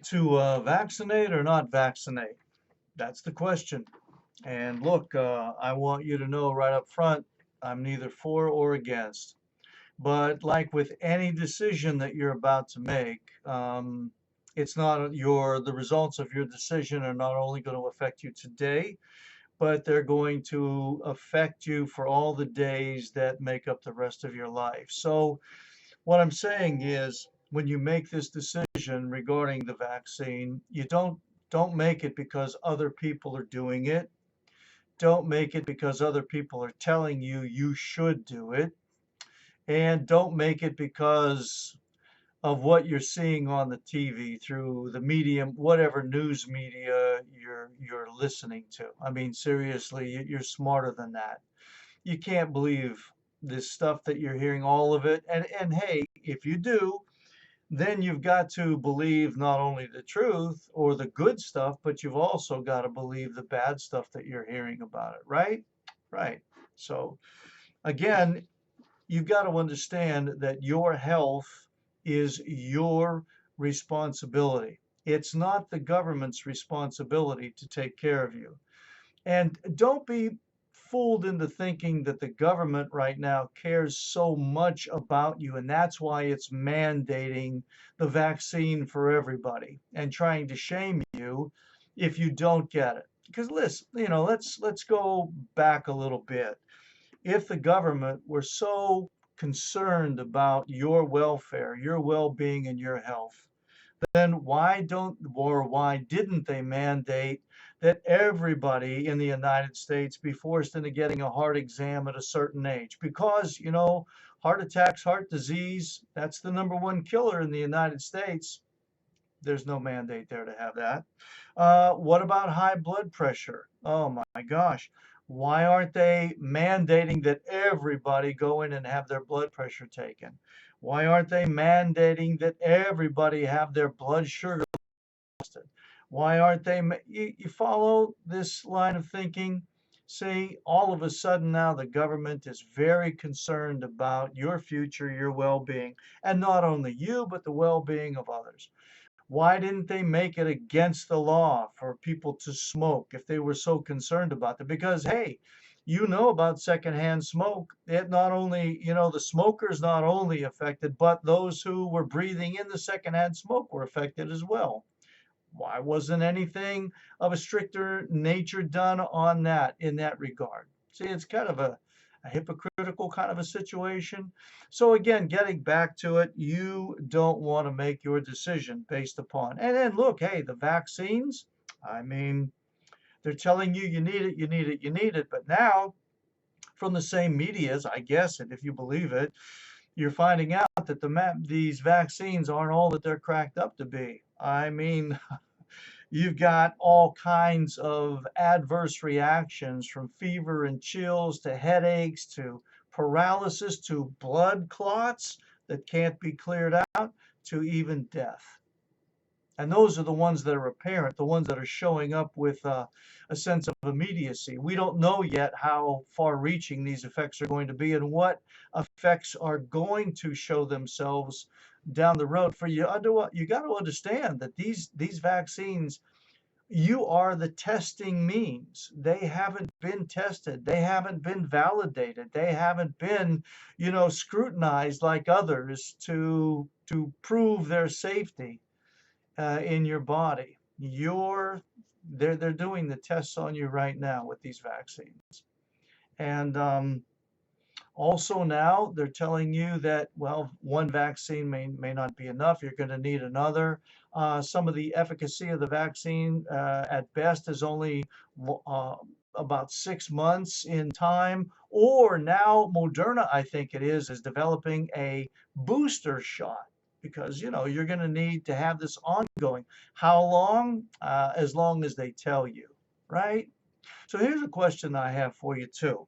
To vaccinate or not vaccinate? That's the question. And look, I want you to know right up front, I'm neither for or against. But like with any decision that you're about to make, it's not the results of your decision are not only going to affect you today, but they're going to affect you for all the days that make up the rest of your life. So what I'm saying is, when you make this decision regarding the vaccine, you don't make it because other people are doing it. Don't make it because other people are telling you you should do it. And don't make it because of what you're seeing on the TV through the medium, whatever news media you're listening to. I mean, seriously, you're smarter than that. You can't believe this stuff that you're hearing, all of it. And hey, if you do, then you've got to believe not only the truth or the good stuff, but you've also got to believe the bad stuff that you're hearing about it, right? Right. So again, you've got to understand that your health is your responsibility. It's not the government's responsibility to take care of you. And don't be fooled into thinking that the government right now cares so much about you, and that's why it's mandating the vaccine for everybody and trying to shame you if you don't get it. Because listen, let's go back a little bit. If the government were so concerned about your welfare, your well-being, and your health, then why didn't they mandate that everybody in the United States be forced into getting a heart exam at a certain age? Because, heart attacks, heart disease, that's the number one killer in the United States. There's no mandate there to have that. What about high blood pressure? Oh my gosh. Why aren't they mandating that everybody go in and have their blood pressure taken? Why aren't they mandating that everybody have their blood sugar tested? Why aren't they? You follow this line of thinking? See, all of a sudden now the government is very concerned about your future, your well being, and not only you, but the well being of others. Why didn't they make it against the law for people to smoke if they were so concerned about it? Because, hey, you know about secondhand smoke. It not only, the smokers not only affected, but those who were breathing in the secondhand smoke were affected as well. Why wasn't anything of a stricter nature done on that in that regard? See, it's kind of a hypocritical kind of a situation. So again, getting back to it, you don't want to make your decision based upon. And then look, hey, the vaccines, I mean, they're telling you you need it, you need it, you need it. But now, from the same medias, I guess, and if you believe it, you're finding out that these vaccines aren't all that they're cracked up to be. I mean, you've got all kinds of adverse reactions from fever and chills to headaches to paralysis to blood clots that can't be cleared out to even death. And those are the ones that are apparent, the ones that are showing up with a sense of immediacy. We don't know yet how far reaching these effects are going to be and what effects are going to show themselves down the road. For you, you got to understand that these vaccines, you are the testing means. They haven't been tested. They haven't been validated. They haven't been, scrutinized like others to prove their safety in your body. They're doing the tests on you right now with these vaccines. And also now they're telling you that, well, one vaccine may not be enough. You're going to need another. Some of the efficacy of the vaccine at best is only about 6 months in time. Or now Moderna, I think it is developing a booster shot because, you're going to need to have this ongoing. How long? As long as they tell you, right? So here's a question I have for you too.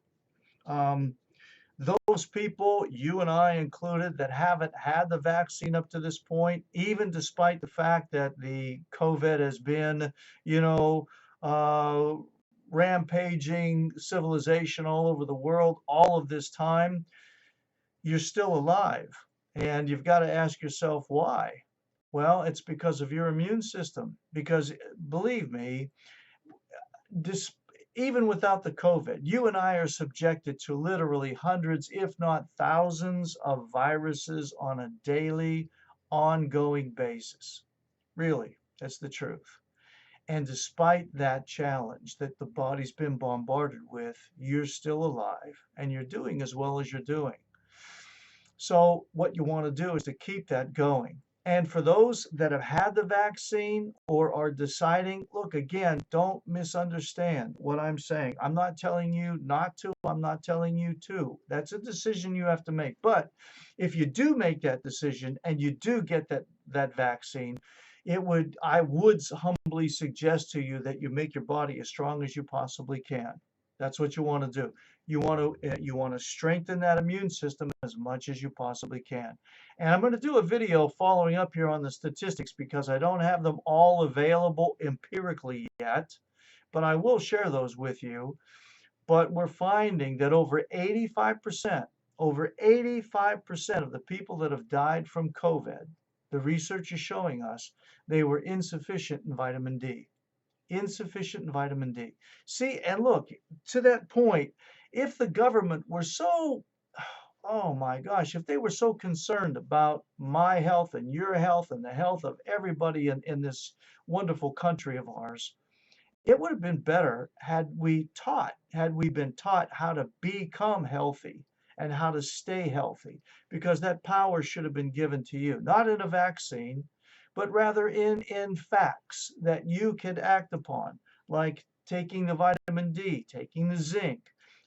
Um, those people, you and I included, that haven't had the vaccine up to this point, even despite the fact that the COVID has been, you know, uh, rampaging civilization all over the world all of this time, you're still alive. And you've got to ask yourself why. Well, it's because of your immune system. Because believe me, dis even without the COVID, you and I are subjected to literally hundreds, if not thousands, of viruses on a daily, ongoing basis. Really, that's the truth. And despite that challenge that the body's been bombarded with, you're still alive and you're doing as well as you're doing. So what you want to do is to keep that going. And for those that have had the vaccine or are deciding, look, again, don't misunderstand what I'm saying. I'm not telling you not to, I'm not telling you to. That's a decision you have to make. But if you do make that decision and you do get that vaccine, I would humbly suggest to you that you make your body as strong as you possibly can. That's what you want to do. You want to strengthen that immune system as much as you possibly can. And I'm going to do a video following up here on the statistics because I don't have them all available empirically yet, but I will share those with you. But we're finding that over 85% of the people that have died from COVID, the research is showing us they were insufficient in vitamin D. Insufficient in vitamin D. See, and look, to that point, if the government were so, oh my gosh, if they were so concerned about my health and your health and the health of everybody in this wonderful country of ours, it would have been better had we been taught how to become healthy and how to stay healthy, because that power should have been given to you, not in a vaccine, but rather in facts that you could act upon, like taking the vitamin D, taking the zinc,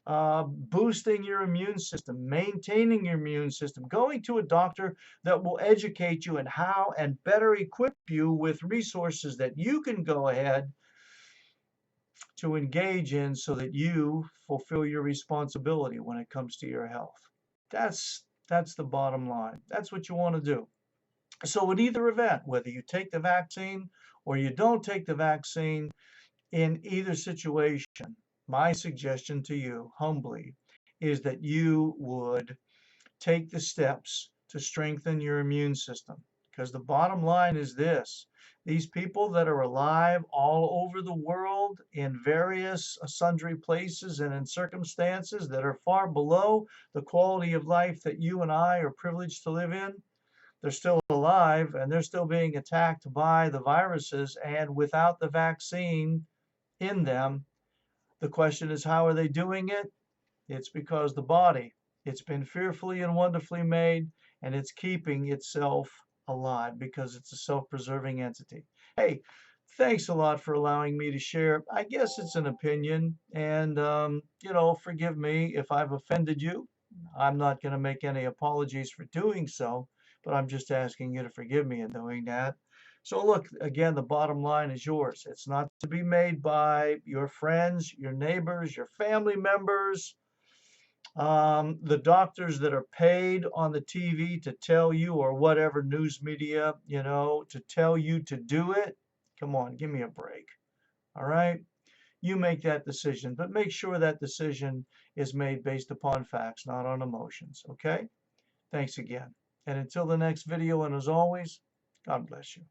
boosting your immune system, maintaining your immune system, going to a doctor that will educate you in how and better equip you with resources that you can go ahead to engage in so that you fulfill your responsibility when it comes to your health. That's the bottom line. That's what you want to do. So in either event, whether you take the vaccine or you don't take the vaccine, in either situation, my suggestion to you humbly is that you would take the steps to strengthen your immune system. Because the bottom line is this: these people that are alive all over the world in various sundry places and in circumstances that are far below the quality of life that you and I are privileged to live in, they're still alive and they're still being attacked by the viruses. And without the vaccine in them, the question is, how are they doing it? It's because the body, it's been fearfully and wonderfully made, and it's keeping itself alive because it's a self-preserving entity. Hey, thanks a lot for allowing me to share. I guess it's an opinion, and forgive me if I've offended you. I'm not going to make any apologies for doing so, but I'm just asking you to forgive me in doing that. So look, again, the bottom line is yours. It's not to be made by your friends, your neighbors, your family members, the doctors that are paid on the TV to tell you, or whatever news media, to tell you to do it. Come on, give me a break. All right? You make that decision, but make sure that decision is made based upon facts, not on emotions. Okay? Thanks again. And until the next video, and as always, God bless you.